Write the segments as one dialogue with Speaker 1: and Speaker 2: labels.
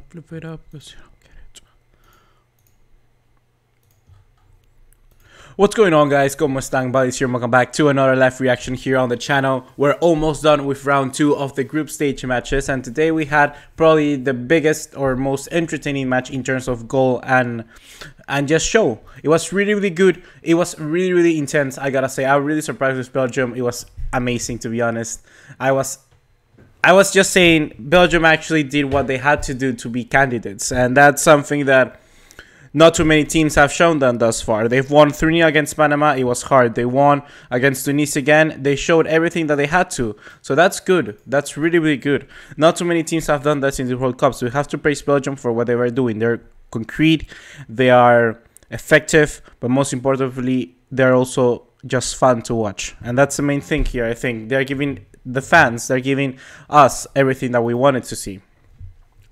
Speaker 1: not flip it up because you don't get it. What's going on, guys? Como están? BugaLuis here. Welcome back to another live reaction here on the channel. We're almost done with round 2 of the group stage matches, and today we had probably the biggest or most entertaining match in terms of goal and just show. It was really good. It was really intense. I gotta say, I was really surprised with Belgium. It was amazing, to be honest. I was just saying Belgium actually did what they had to do to be candidates, and that's something that not too many teams have shown them thus far. They've won 3-0 against Panama. It was hard. They won against Tunisia again. They showed everything that they had to. So that's good. That's really good. Not too many teams have done that in the World Cup. So we have to praise Belgium for what they were doing. They're concrete. They are effective. But most importantly, they're also just fun to watch. And that's the main thing here, I think. They're giving the fans, they're giving us everything that we wanted to see.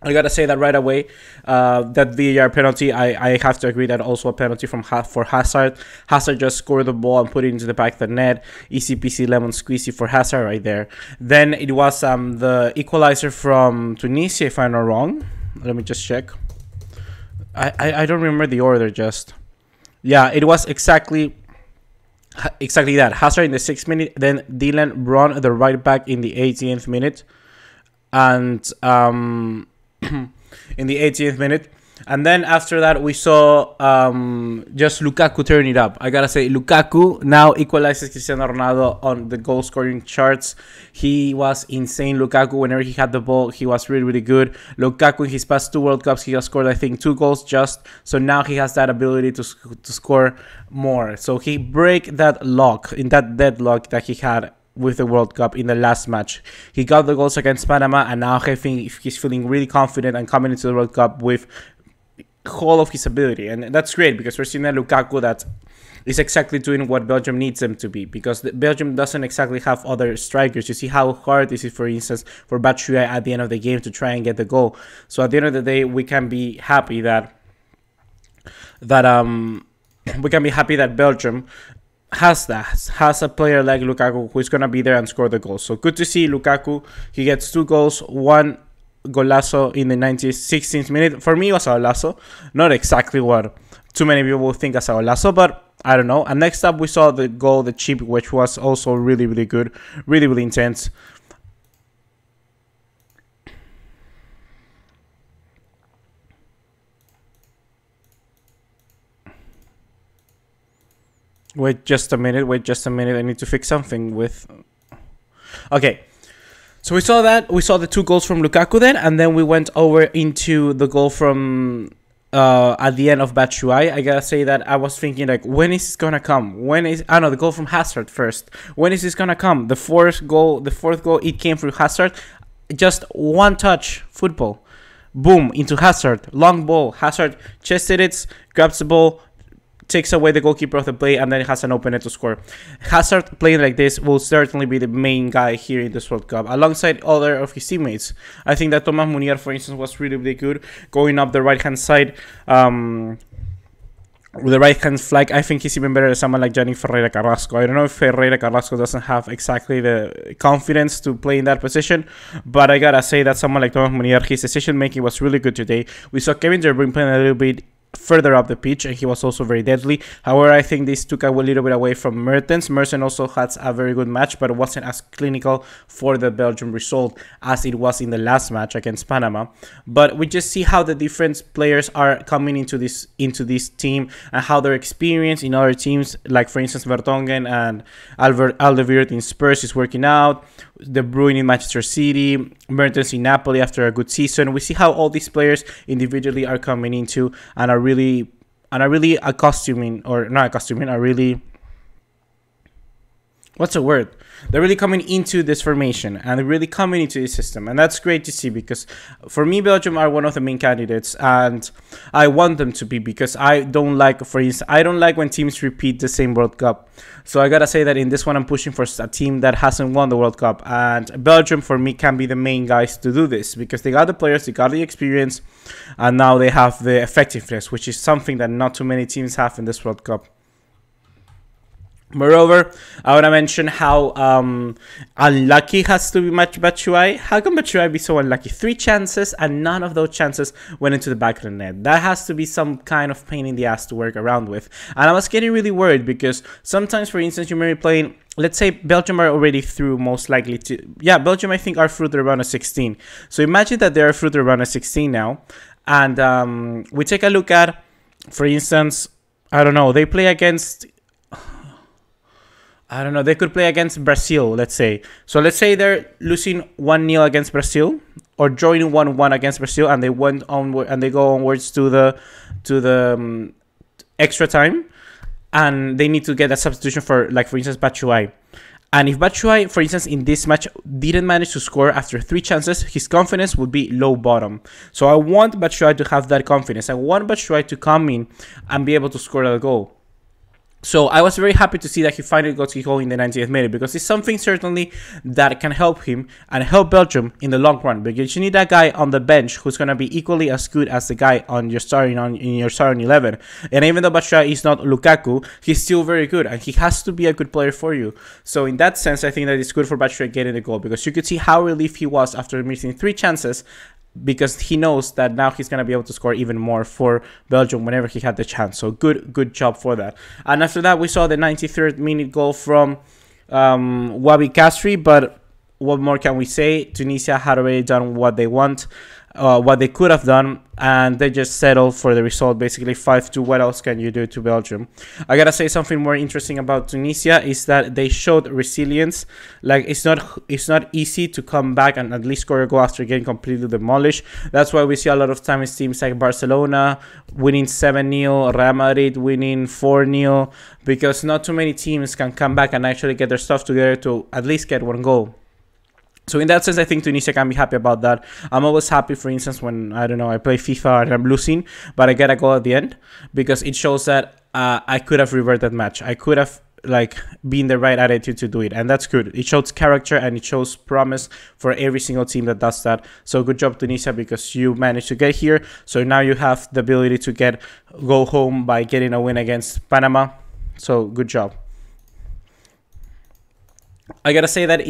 Speaker 1: I gotta say that right away, that VAR penalty, I have to agree that also a penalty for Hazard. Hazard just scored the ball and put it into the back of the net. Easy peasy lemon squeezy for Hazard right there. Then it was the equalizer from Tunisia, if I'm not wrong. Let me just check. I don't remember the order just. Yeah, it was exactly that. Hazard in the 6th minute, then Dylan Bron, the right back, in the 18th minute. And in the 18th minute, and then after that we saw just Lukaku turn it up. I gotta say, Lukaku now equalizes Cristiano Ronaldo on the goal scoring charts. He was insane. Lukaku, whenever he had the ball, he was really good. Lukaku in his past 2 World Cups, he has scored I think 2 goals just, so now he has that ability to score more. So he break that lock, in that deadlock that he had with the World Cup in the last match. He got the goals against Panama, and now I think he's feeling really confident and coming into the World Cup with all of his ability. And that's great, because we're seeing a Lukaku that is exactly doing what Belgium needs them to be, because Belgium doesn't exactly have other strikers. You see how hard this is, for instance, for BugaLuis at the end of the game to try and get the goal. So at the end of the day, we can be happy that Belgium has a player like Lukaku who is going to be there and score the goals. So good to see Lukaku. He gets 2 goals, 1 golazo in the 16th minute. For me, it was a golazo. Not exactly what too many people think as a golazo, but I don't know. And next up, we saw the goal, the chip, which was also really good, really intense. Wait just a minute, I need to fix something with... Okay, so we saw the 2 goals from Lukaku then, and then we went over into the goal from at the end of BugaLuis. I gotta say that I was thinking, like, when is this gonna come? The goal from Hazard first. When is this gonna come? The fourth goal, it came through Hazard. Just one touch, football. Boom, into Hazard. Long ball. Hazard chested it, grabs the ball, takes away the goalkeeper of the play, and then has an open net to score. Hazard playing like this will certainly be the main guy here in this World Cup, alongside other of his teammates. I think that Thomas Munier, for instance, was really good, going up the right-hand side, with the right-hand flank. I think he's even better than someone like Gianni Ferreira Carrasco. I don't know if Ferreira Carrasco doesn't have exactly the confidence to play in that position, but I gotta say that someone like Thomas Munier, his decision-making was really good today. We saw Kevin De Bruyne playing a little bit further up the pitch, and he was also very deadly. However, I think this took a little bit away from Mertens. Mertens also had a very good match, but it wasn't as clinical for the Belgium result as it was in the last match against Panama. But we just see how the different players are coming into this team, and how their experience in other teams, like for instance Vertonghen and Alderweireld in Spurs, is working out. De Bruyne in Manchester City, Mertens in Napoli after a good season. We see how all these players individually are coming into and are really what's the word? They're really coming into this formation and really coming into this system, and that's great to see, because for me, Belgium are one of the main candidates, and I want them to be, because I don't like, for instance, I don't like when teams repeat the same World Cup. So I gotta say that in this one, I'm pushing for a team that hasn't won the World Cup, and Belgium for me can be the main guys to do this, because they got the players, they got the experience, and now they have the effectiveness, which is something that not too many teams have in this World Cup. Moreover, I want to mention how unlucky has to be Batshuayi. How can Batshuayi be so unlucky? 3 chances and none of those chances went into the back of the net. That has to be some kind of pain in the ass to work around with. And I was getting really worried because sometimes, for instance, you may be playing, let's say Belgium are already through, most likely to, yeah, Belgium I think are through the round of 16. So imagine that they are through the round of 16 now. And we take a look at, for instance, I don't know, they play against, I don't know, they could play against Brazil, let's say. So let's say they're losing 1-0 against Brazil or drawing 1-1 against Brazil, and they went onward and they go onwards to the extra time, and they need to get a substitution for, like, for instance, Batshuayi. And if Batshuayi, for instance, in this match didn't manage to score after 3 chances, his confidence would be low bottom. So I want Batshuayi to have that confidence. I want Batshuayi to come in and be able to score a goal. So I was very happy to see that he finally got his goal in the 90th minute, because it's something certainly that can help him and help Belgium in the long run, because you need that guy on the bench who's going to be equally as good as the guy on your starting in your starting 11. And even though Batshuayi is not Lukaku, he's still very good and he has to be a good player for you. So in that sense, I think that it's good for Batshuayi getting the goal, because you could see how relieved he was after missing 3 chances, because he knows that now he's going to be able to score even more for Belgium whenever he had the chance. So good job for that. And after that, we saw the 93rd minute goal from Wabi Kasri. But what more can we say? Tunisia had already done what they want, what they could have done, and they just settled for the result, basically 5-2. What else can you do to Belgium? I gotta say something more interesting about Tunisia is that they showed resilience. Like, it's not easy to come back and at least score a goal after getting completely demolished. That's why we see a lot of times teams like Barcelona winning 7-0, Real Madrid winning 4-0, because not too many teams can come back and actually get their stuff together to at least get 1 goal. So in that sense, I think Tunisia can be happy about that. I'm always happy, for instance, when, I don't know, I play FIFA and I'm losing, but I get a goal at the end, because it shows that I could have reversed that match. I could have, like, been the right attitude to do it, and that's good. It shows character and it shows promise for every single team that does that. So good job, Tunisia, because you managed to get here. So now you have the ability to go home by getting a win against Panama. So good job. I gotta say that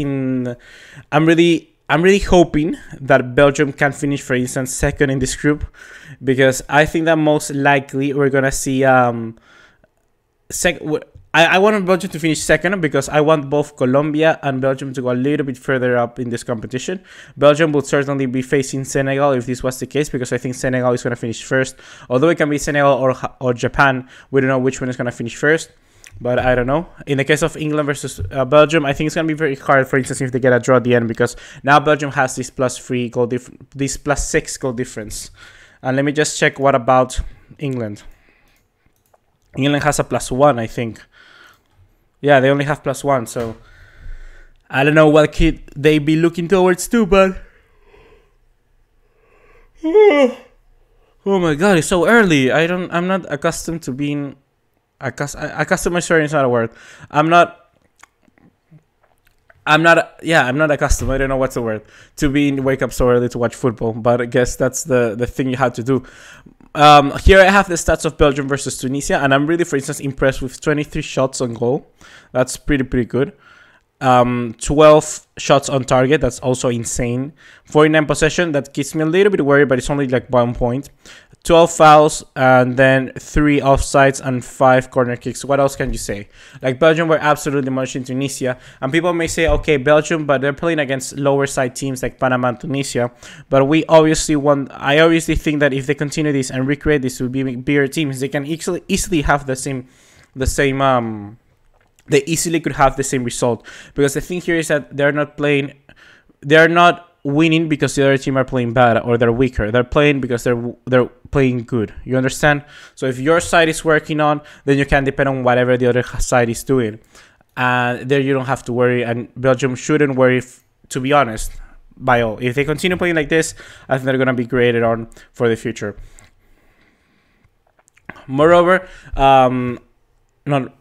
Speaker 1: I'm really hoping that Belgium can finish, for instance, 2nd in this group, because I think that most likely we're gonna see I want Belgium to finish 2nd, because I want both Colombia and Belgium to go a little bit further up in this competition. Belgium will certainly be facing Senegal if this was the case, because I think Senegal is gonna finish 1st. Although it can be Senegal or Japan, we don't know which one is gonna finish 1st. But I don't know. In the case of England versus Belgium, I think it's going to be very hard, for instance, if they get a draw at the end, because now Belgium has this +3 goal difference, this +6 goal difference. And let me just check what about England. England has a +1, I think. Yeah, they only have +1, so I don't know what could they be looking towards too, but oh my god, it's so early. I'm not accustomed to being accustomed is not a word. I'm not accustomed. I don't know what's the word to wake up so early to watch football, but I guess that's the thing you had to do. Here I have the stats of Belgium versus Tunisia, and I'm really, for instance, impressed with 23 shots on goal. That's pretty good. 12 shots on target. That's also insane. 49 possession. That gets me a little bit worried, but it's only like 1 point. 12 fouls, and then 3 offsides and 5 corner kicks. What else can you say? Like, Belgium were absolutely demolishing Tunisia, and people may say, okay, Belgium, but they're playing against lower side teams like Panama and Tunisia. But I obviously think that if they continue this and recreate this to be bigger teams, they can easily have the same they easily could have the same result, because the thing here is that they're not winning because the other team are playing bad or they're weaker. They're playing because they're playing good. You understand? So if your side is working on, then you can depend on whatever the other side is doing, and there you don't have to worry. And Belgium shouldn't worry, to be honest, by all. If they continue playing like this, I think they're gonna be graded on for the future. Moreover,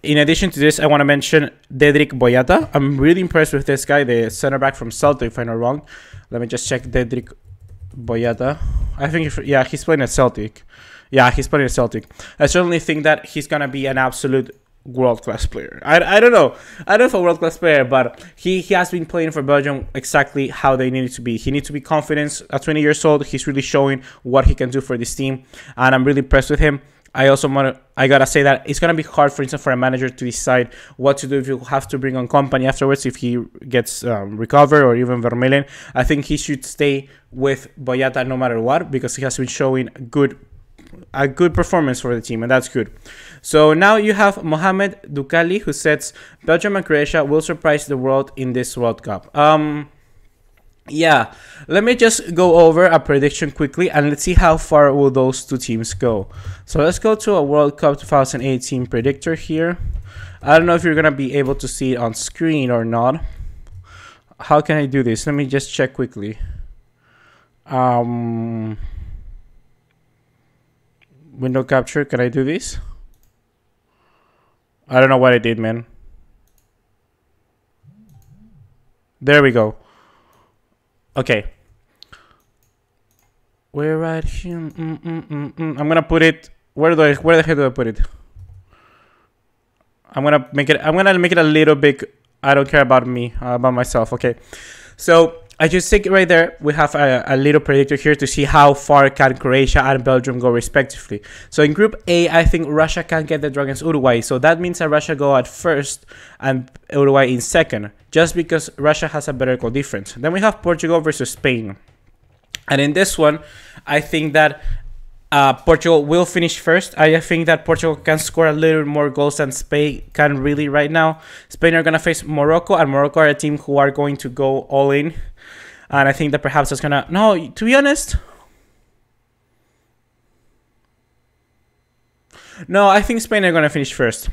Speaker 1: in addition to this, I want to mention Dedrick Boyata. I'm really impressed with this guy, the center back from Celtic, if I'm not wrong. Let me just check Dedrick Boyata. I think, he's playing at Celtic. Yeah, he's playing at Celtic. I certainly think that he's going to be an absolute world-class player. I don't know. I don't know if a world-class player, but he has been playing for Belgium exactly how they need it to be. He needs to be confident. At 20 years old, he's really showing what he can do for this team, and I'm really impressed with him. I gotta say that it's gonna be hard, for instance, for a manager to decide what to do if you have to bring on company afterwards if he gets recovered, or even Vermeulen. I think he should stay with Boyata no matter what, because he has been showing a good performance for the team, and that's good. So now you have Mohamed Dukali, who says Belgium and Croatia will surprise the world in this World Cup. Yeah, let me just go over a prediction quickly, and let's see how far will those two teams go. So let's go to a World Cup 2018 predictor here. I don't know if you're gonna be able to see it on screen or not. How can I do this? Let me just check quickly. Window capture, can I do this? I don't know what I did, man. There we go. Okay. We're right here. I'm gonna put it. Where the heck do I put it? I'm gonna make it a little big. I don't care about me, about myself. Okay. So I just take it right there. We have a little predictor here to see how far can Croatia and Belgium go respectively. So in Group A, I think Russia can get the draw against Uruguay. So that means that Russia go at first and Uruguay in second, just because Russia has a better goal difference. Then we have Portugal versus Spain. And in this one, I think that Portugal will finish first. I think that Portugal can score a little more goals than Spain can really right now. Spain are going to face Morocco, and Morocco are a team who are going to go all in. And I think that perhaps it's going to... No, to be honest... No, I think Spain are going to finish first.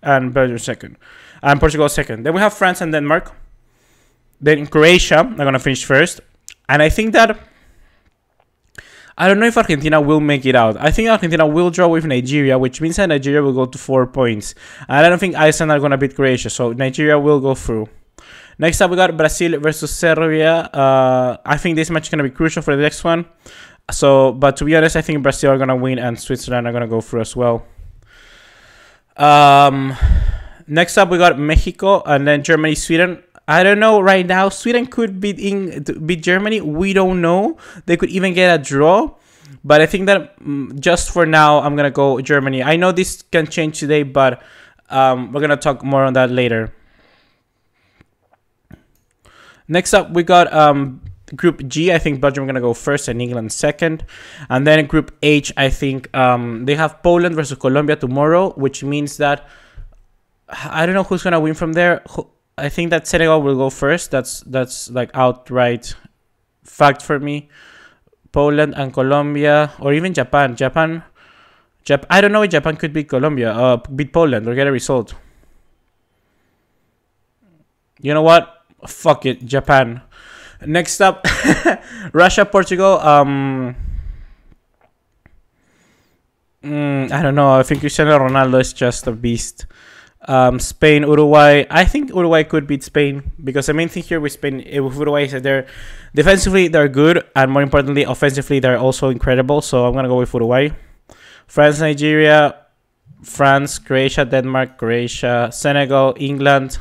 Speaker 1: And Belgium second. And Portugal second. Then we have France and Denmark. Then Croatia are going to finish first. And I think that... I don't know if Argentina will make it out. I think Argentina will draw with Nigeria, which means that Nigeria will go to 4 points. And I don't think Iceland are going to beat Croatia, so Nigeria will go through. Next up, we got Brazil versus Serbia. I think this match is going to be crucial for the next one. So, but to be honest, I think Brazil are going to win and Switzerland are going to go through as well. Next up, we got Mexico and then Germany, Sweden. I don't know right now. Sweden could beat Germany. We don't know. They could even get a draw. But I think that just for now, I'm going to go Germany. I know this can change today, but we're going to talk more on that later. Next up, we got Group G. I think Belgium are going to go first and England second. And then Group H, I think they have Poland versus Colombia tomorrow, which means that I don't know who's going to win from there. I think that Senegal will go first. That's like outright fact for me. Poland and Colombia, or even Japan. I don't know if Japan could beat Colombia, beat Poland, or get a result. You know what? Fuck it, Japan. Next up, Russia, Portugal. I don't know. I think Cristiano Ronaldo is just a beast. Spain, Uruguay. I think Uruguay could beat Spain, because the main thing here with Spain, with Uruguay, is that they're defensively they're good, and more importantly, offensively they're also incredible. So I'm gonna go with Uruguay. France, Nigeria, France, Croatia, Denmark, Croatia, Senegal, England.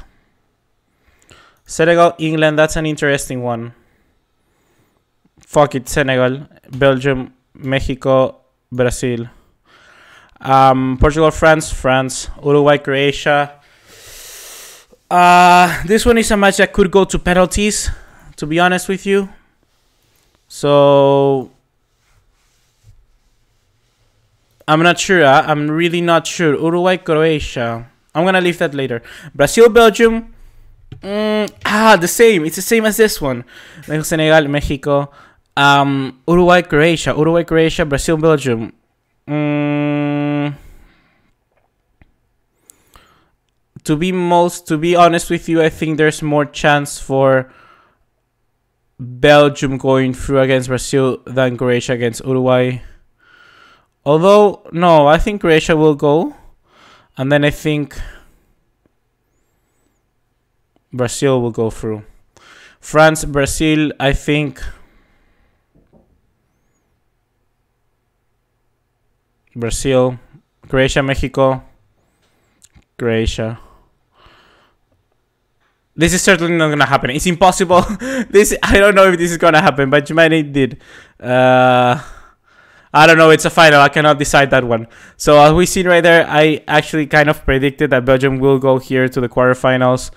Speaker 1: Senegal, England. That's an interesting one. Fuck it, Senegal, Belgium, Mexico, Brazil. Portugal, France, Uruguay, Croatia. This one is a match that could go to penalties, to be honest with you. So I'm not sure. I'm really not sure. Uruguay, Croatia. I'm gonna leave that later. Brazil, Belgium. The same. It's the same as this one. Senegal, Mexico. Uruguay, Croatia, Brazil, Belgium. To be honest with you, I think there's more chance for Belgium going through against Brazil than Croatia against Uruguay. Although, no, I think Croatia will go. And then I think Brazil will go through. France, Brazil, I think Brazil, Croatia, Mexico. Croatia. This is certainly not gonna happen. It's impossible. I don't know if this is gonna happen, but Germany did. I don't know. It's a final. I cannot decide that one. So as we see right there, I actually kind of predicted that Belgium will go here to the quarterfinals,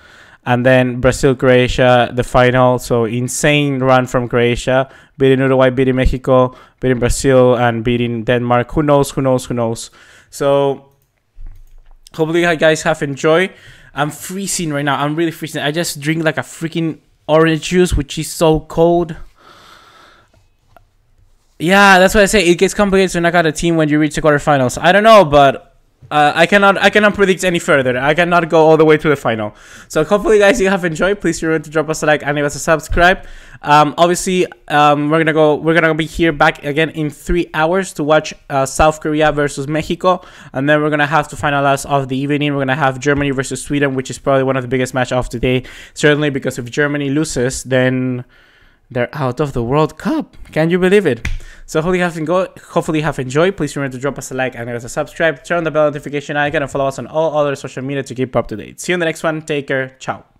Speaker 1: and then Brazil, Croatia, the final. So insane run from Croatia, beating Uruguay, beating Mexico, beating Brazil, and beating Denmark. Who knows? Who knows? Who knows? So hopefully you guys have enjoyed. I'm freezing right now. I'm really freezing. I just drink like a freaking orange juice, which is so cold. Yeah, that's what I say. It gets complicated to knock out a team when you reach the quarterfinals. I don't know, but I cannot predict any further. I cannot go all the way to the final. So hopefully, guys, you have enjoyed. Please remember to drop us a like and leave us a subscribe. Obviously, we're gonna be here back again in 3 hours to watch South Korea versus Mexico, and then we're gonna have to finalize of the evening. We're gonna have Germany versus Sweden, which is probably one of the biggest match of the day. Certainly, because if Germany loses, then they're out of the World Cup. Can you believe it? So hopefully you have enjoyed. Please remember to drop us a like and give us a subscribe. Turn on the bell notification icon and follow us on all other social media to keep up to date. See you in the next one. Take care. Ciao.